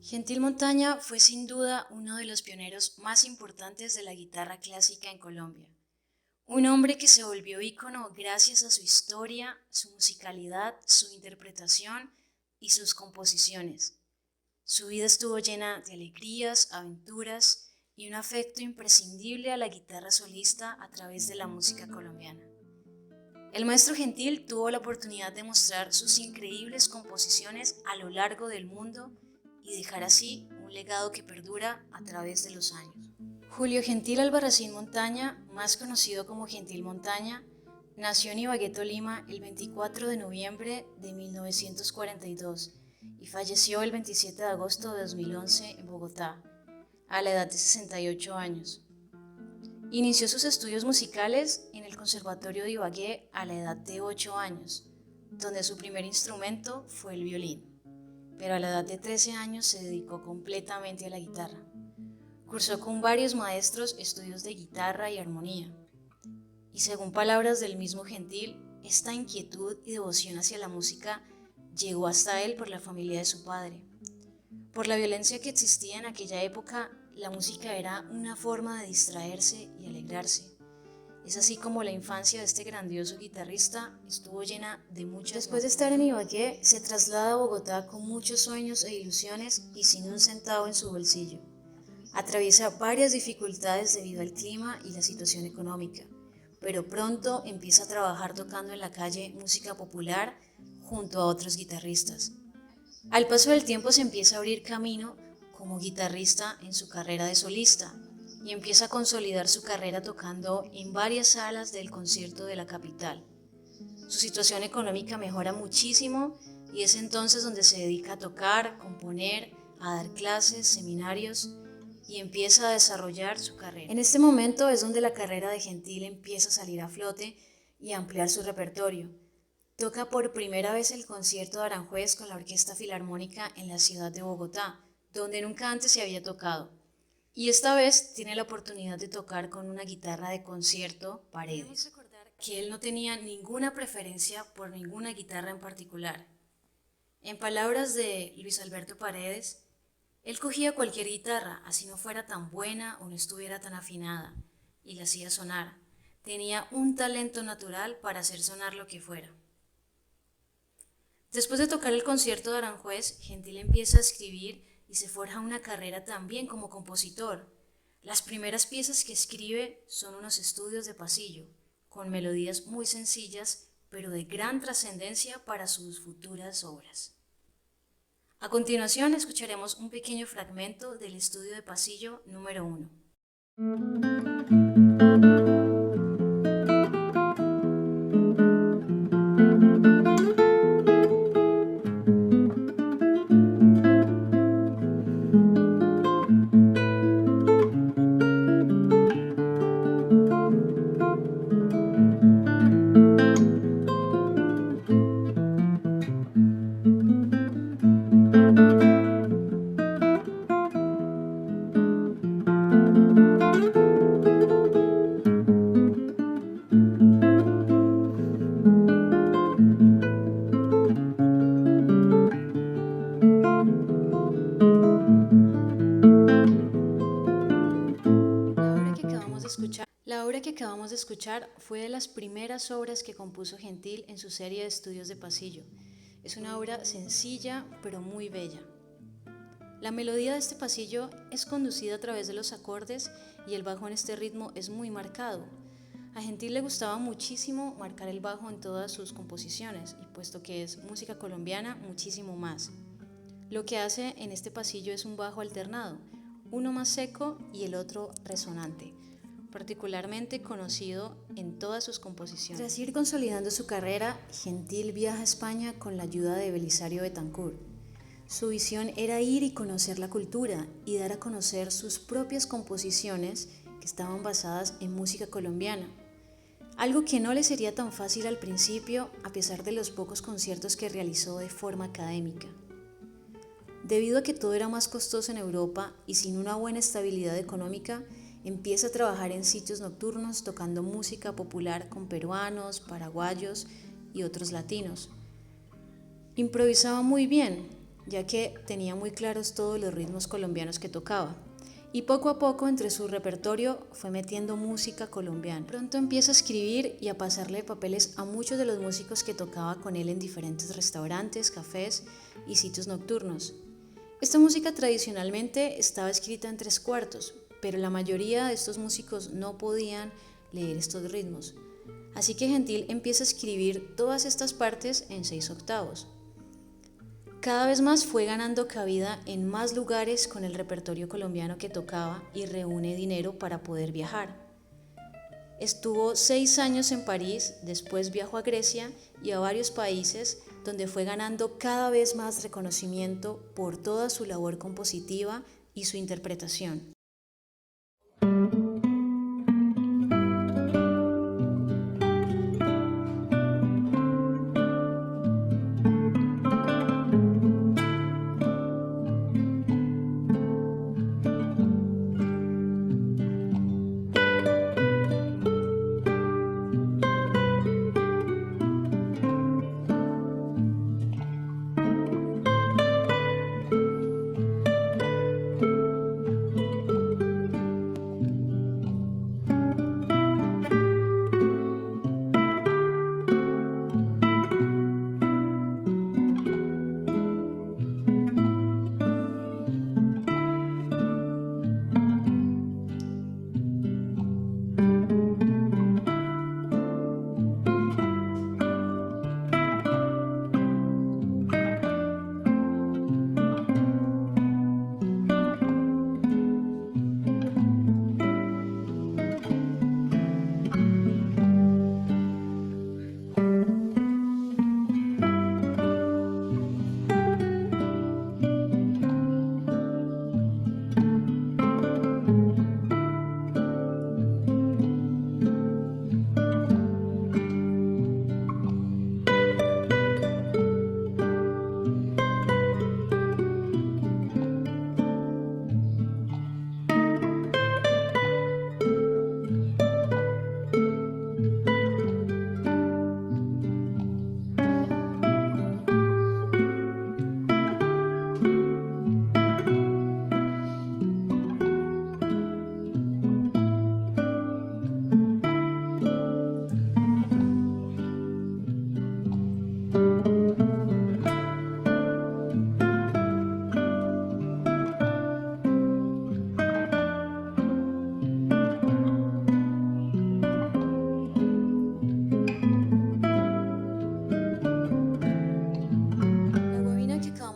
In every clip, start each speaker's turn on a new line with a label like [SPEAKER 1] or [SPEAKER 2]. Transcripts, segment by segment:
[SPEAKER 1] Gentil Montaña fue sin duda uno de los pioneros más importantes de la guitarra clásica en Colombia. Un hombre que se volvió ícono gracias a su historia, su musicalidad, su interpretación y sus composiciones. Su vida estuvo llena de alegrías, aventuras y un afecto imprescindible a la guitarra solista a través de la música colombiana. El maestro Gentil tuvo la oportunidad de mostrar sus increíbles composiciones a lo largo del mundo y dejar así un legado que perdura a través de los años. Julio Gentil Albarracín Montaña, más conocido como Gentil Montaña, nació en Ibagué, Tolima, el 24 de noviembre de 1942 y falleció el 27 de agosto de 2011 en Bogotá, a la edad de 68 años. Inició sus estudios musicales en el Conservatorio de Ibagué a la edad de 8 años, donde su primer instrumento fue el violín, pero a la edad de 13 años se dedicó completamente a la guitarra. Cursó con varios maestros estudios de guitarra y armonía, y según palabras del mismo Gentil, esta inquietud y devoción hacia la música llegó hasta él por la familia de su padre. Por la violencia que existía en aquella época, la música era una forma de distraerse y alegrarse. Es así como la infancia de este grandioso guitarrista estuvo llena de muchas. Después de estar en Ibagué, se traslada a Bogotá con muchos sueños e ilusiones y sin un centavo en su bolsillo. Atraviesa varias dificultades debido al clima y la situación económica, pero pronto empieza a trabajar tocando en la calle música popular junto a otros guitarristas. Al paso del tiempo se empieza a abrir camino como guitarrista en su carrera de solista y empieza a consolidar su carrera tocando en varias salas del concierto de la capital. Su situación económica mejora muchísimo y es entonces donde se dedica a tocar, componer, a dar clases, seminarios y empieza a desarrollar su carrera. En este momento es donde la carrera de Gentil empieza a salir a flote y a ampliar su repertorio. Toca por primera vez el concierto de Aranjuez con la Orquesta Filarmónica en la ciudad de Bogotá, donde nunca antes se había tocado. Y esta vez tiene la oportunidad de tocar con una guitarra de concierto Paredes. Debemos recordar que él no tenía ninguna preferencia por ninguna guitarra en particular. En palabras de Luis Alberto Paredes, él cogía cualquier guitarra, así no fuera tan buena o no estuviera tan afinada, y la hacía sonar. Tenía un talento natural para hacer sonar lo que fuera. Después de tocar el concierto de Aranjuez, Gentil empieza a escribir y se forja una carrera también como compositor. Las primeras piezas que escribe son unos estudios de pasillo, con melodías muy sencillas, pero de gran trascendencia para sus futuras obras. A continuación escucharemos un pequeño fragmento del estudio de pasillo número 1. La obra que acabamos de escuchar fue de las primeras obras que compuso Gentil en su serie de estudios de pasillo. Es una obra sencilla pero muy bella. La melodía de este pasillo es conducida a través de los acordes y el bajo en este ritmo es muy marcado. A Gentil le gustaba muchísimo marcar el bajo en todas sus composiciones y puesto que es música colombiana, muchísimo más. Lo que hace en este pasillo es un bajo alternado, uno más seco y el otro resonante, particularmente conocido en todas sus composiciones. Tras ir consolidando su carrera, Gentil viaja a España con la ayuda de Belisario Betancourt. Su visión era ir y conocer la cultura y dar a conocer sus propias composiciones que estaban basadas en música colombiana, algo que no le sería tan fácil al principio a pesar de los pocos conciertos que realizó de forma académica. Debido a que todo era más costoso en Europa y sin una buena estabilidad económica, empieza a trabajar en sitios nocturnos tocando música popular con peruanos, paraguayos y otros latinos. Improvisaba muy bien, ya que tenía muy claros todos los ritmos colombianos que tocaba. Y poco a poco entre su repertorio fue metiendo música colombiana. Pronto empieza a escribir y a pasarle papeles a muchos de los músicos que tocaba con él en diferentes restaurantes, cafés y sitios nocturnos. Esta música tradicionalmente estaba escrita en 3/4, pero la mayoría de estos músicos no podían leer estos ritmos. Así que Gentil empieza a escribir todas estas partes en 6/8. Cada vez más fue ganando cabida en más lugares con el repertorio colombiano que tocaba y reúne dinero para poder viajar. Estuvo 6 años en París, después viajó a Grecia y a varios países donde fue ganando cada vez más reconocimiento por toda su labor compositiva y su interpretación.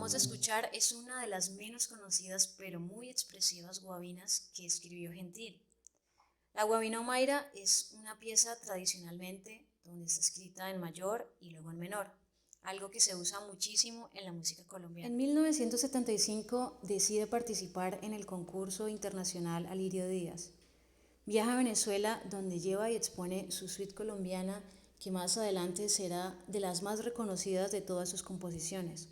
[SPEAKER 1] De escuchar es una de las menos conocidas pero muy expresivas guabinas que escribió Gentil. La guabina Omaira es una pieza tradicionalmente donde está escrita en mayor y luego en menor, algo que se usa muchísimo en la música colombiana. En 1975 decide participar en el concurso internacional Alirio Díaz. Viaja a Venezuela donde lleva y expone su suite colombiana que más adelante será de las más reconocidas de todas sus composiciones.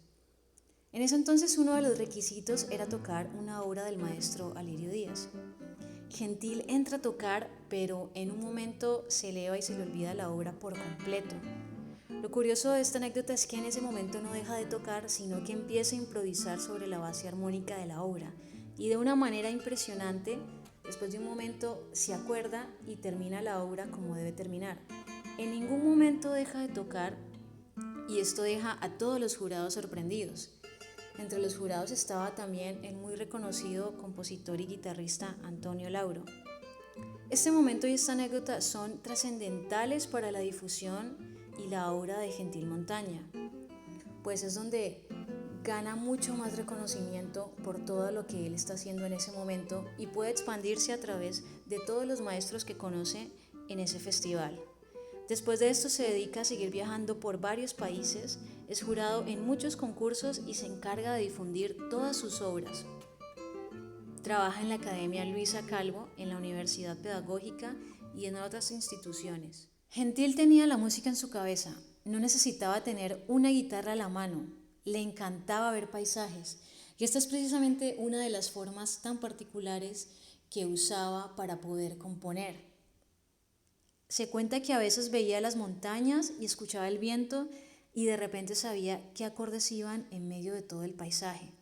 [SPEAKER 1] En ese entonces uno de los requisitos era tocar una obra del maestro Alirio Díaz. Gentil entra a tocar, pero en un momento se eleva y se le olvida la obra por completo. Lo curioso de esta anécdota es que en ese momento no deja de tocar, sino que empieza a improvisar sobre la base armónica de la obra. Y de una manera impresionante, después de un momento se acuerda y termina la obra como debe terminar. En ningún momento deja de tocar y esto deja a todos los jurados sorprendidos. Entre los jurados estaba también el muy reconocido compositor y guitarrista Antonio Lauro. Este momento y esta anécdota son trascendentales para la difusión y la obra de Gentil Montaña, pues es donde gana mucho más reconocimiento por todo lo que él está haciendo en ese momento y puede expandirse a través de todos los maestros que conoce en ese festival. Después de esto se dedica a seguir viajando por varios países, es jurado en muchos concursos y se encarga de difundir todas sus obras. Trabaja en la Academia Luisa Calvo, en la Universidad Pedagógica y en otras instituciones. Gentil tenía la música en su cabeza, no necesitaba tener una guitarra a la mano, le encantaba ver paisajes y esta es precisamente una de las formas tan particulares que usaba para poder componer. Se cuenta que a veces veía las montañas y escuchaba el viento
[SPEAKER 2] y de repente sabía qué acordes iban en medio de todo el paisaje.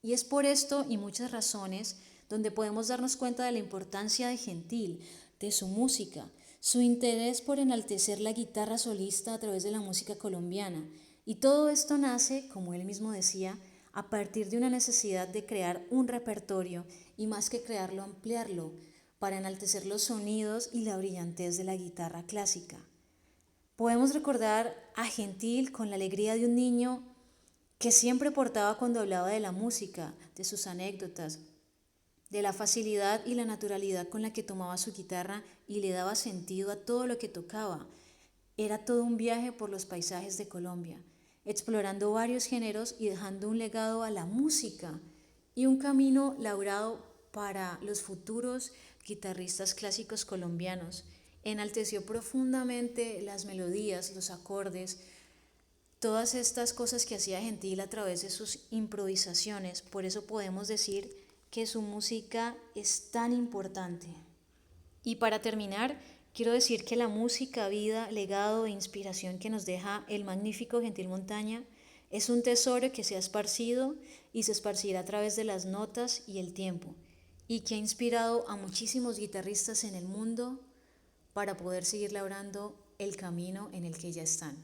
[SPEAKER 2] Y es por esto y muchas razones donde podemos darnos cuenta de la importancia de Gentil, de su música, su interés por enaltecer la guitarra solista a través de la música colombiana. Y todo esto nace, como él mismo decía, a partir de una necesidad de crear un repertorio y más que crearlo, ampliarlo, para enaltecer los sonidos y la brillantez de la guitarra clásica. Podemos recordar a Gentil con la alegría de un niño que siempre portaba cuando hablaba de la música, de sus anécdotas, de la facilidad y la naturalidad con la que tomaba su guitarra y le daba sentido a todo lo que tocaba. Era todo un viaje por los paisajes de Colombia, explorando varios géneros y dejando un legado a la música y un camino labrado para los futuros guitarristas clásicos colombianos. Enalteció profundamente las melodías, los acordes, todas estas cosas que hacía Gentil a través de sus improvisaciones. Por eso podemos decir que su música es tan importante. Y para terminar, quiero decir que la música, vida, legado e inspiración que nos deja el magnífico Gentil Montaña es un tesoro que se ha esparcido y se esparcirá a través de las notas y el tiempo, y que ha inspirado a muchísimos guitarristas en el mundo para poder seguir labrando el camino en el que ya están.